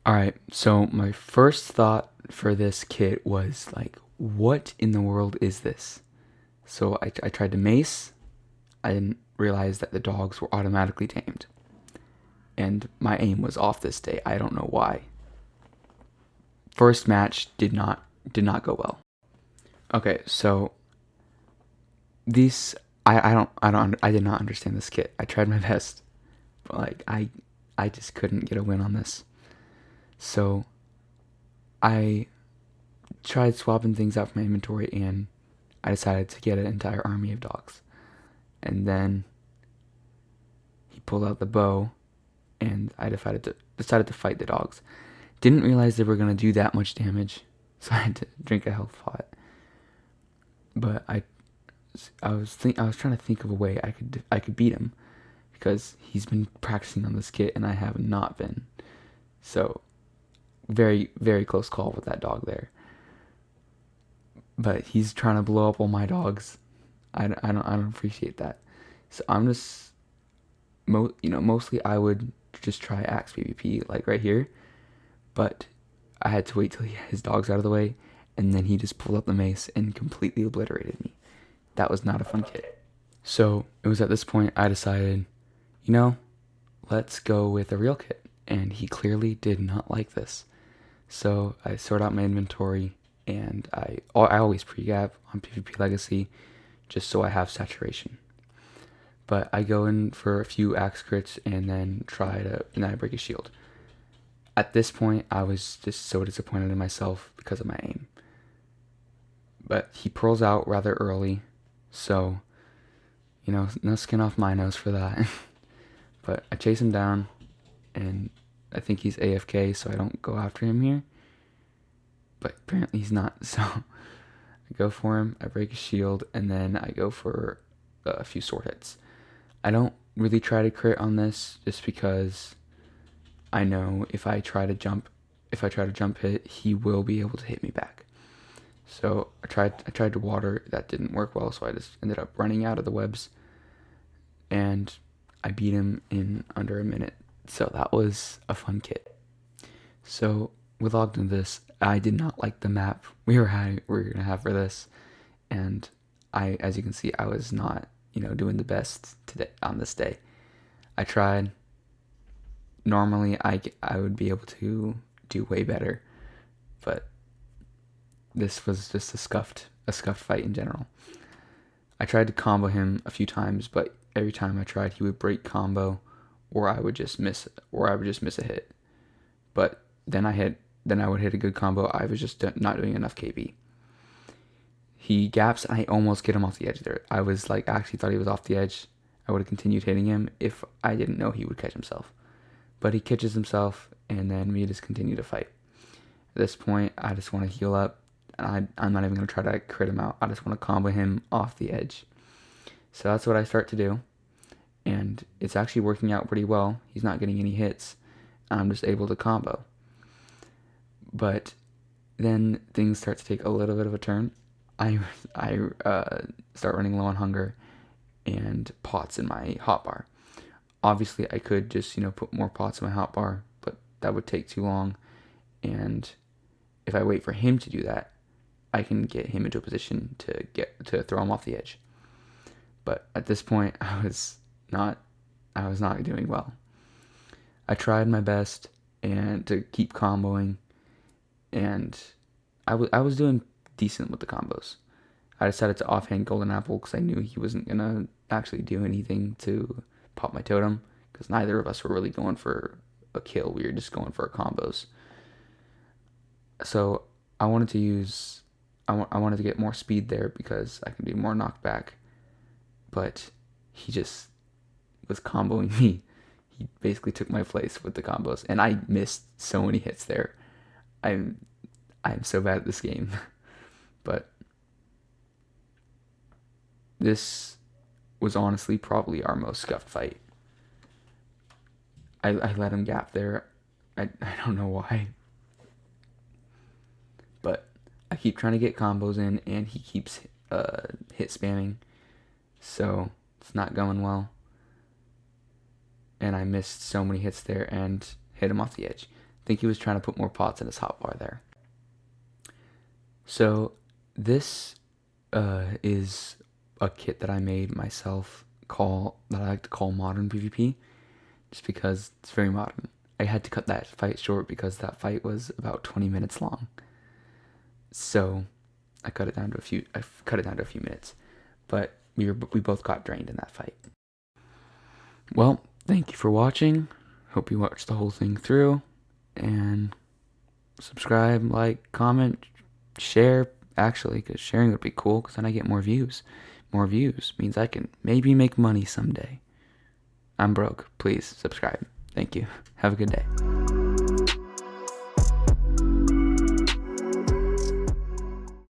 Alright, so my first thought for this kit was like, what in the world is this? So I tried to mace. I didn't realize that the dogs were automatically tamed. And my aim was off this day. I don't know why. First match did not go well. Okay, so these I did not understand this kit. I tried my best, but like I just couldn't get a win on this. So I tried swapping things out from my inventory, and I decided to get an entire army of dogs. And then he pulled out the bow, and I decided to fight the dogs. Didn't realize they were gonna do that much damage, so I had to drink a health pot. But I was trying to think of a way I could beat him because he's been practicing on this kit and I have not been. So very very close call with that dog there. But he's trying to blow up all my dogs. I don't appreciate that. So I'm just mostly I would just try axe PvP like right here, but I had to wait till his dog's out of the way, and then he just pulled up the mace and completely obliterated me. That was not a fun kit. So it was at this point I decided, you know, let's go with a real kit, and he clearly did not like this. So I sort out my inventory, and I always pre-gap on PvP Legacy just so I have saturation. But I go in for a few axe crits and then I break his shield. At this point, I was just so disappointed in myself because of my aim. But he pearls out rather early, so, no skin off my nose for that. But I chase him down, and I think he's AFK, so I don't go after him here. But apparently he's not, so I go for him, I break his shield, and then I go for a few sword hits. I don't really try to crit on this just because I know if I try to jump hit, he will be able to hit me back. So I tried to water, that didn't work well, so I just ended up running out of the webs, and I beat him in under a minute. So that was a fun kit. So with Ogden this, I did not like the map we were gonna have for this, and as you can see, I was not doing the best today on this day. I tried. Normally, I would be able to do way better, but this was just a scuffed fight in general. I tried to combo him a few times, but every time I tried, he would break combo, or I would just miss a hit. But then I would hit a good combo. I was just not doing enough KB. He gaps, and I almost get him off the edge there. I was like, actually thought he was off the edge. I would have continued hitting him if I didn't know he would catch himself. But he catches himself, and then we just continue to fight. At this point, I just want to heal up, and I'm not even going to try to crit him out. I just want to combo him off the edge. So that's what I start to do, and it's actually working out pretty well. He's not getting any hits. I'm just able to combo. But then things start to take a little bit of a turn. I start running low on hunger and pots in my hotbar. Obviously, I could just put more pots in my hotbar, but that would take too long. And if I wait for him to do that, I can get him into a position to throw him off the edge. But at this point, I was not doing well. I tried my best and to keep comboing, and I was doing decent with the combos. I decided to offhand Golden Apple because I knew he wasn't gonna actually do anything to pop my totem, because neither of us were really going for a kill. We were just going for combos. So I wanted to use I wanted to get more speed there because I can do more knockback. But he just was comboing me. He basically took my place with the combos, and I missed so many hits there. I'm so bad at this game. But this was honestly probably our most scuffed fight. I let him gap there. I don't know why. But I keep trying to get combos in, and he keeps hit spamming. So it's not going well. And I missed so many hits there and hit him off the edge. think he was trying to put more pots in his hotbar there. So this is a kit that I made myself, that I like to call modern PvP, just because it's very modern. I had to cut that fight short because that fight was about 20 minutes long. So I cut it down to a few minutes. But we both got drained in that fight. Well, thank you for watching. Hope you watched the whole thing through, and subscribe, like, comment, share, actually, because sharing would be cool, because then I get more views. More views means I can maybe make money someday. I'm broke. Please subscribe. Thank you. Have a good day.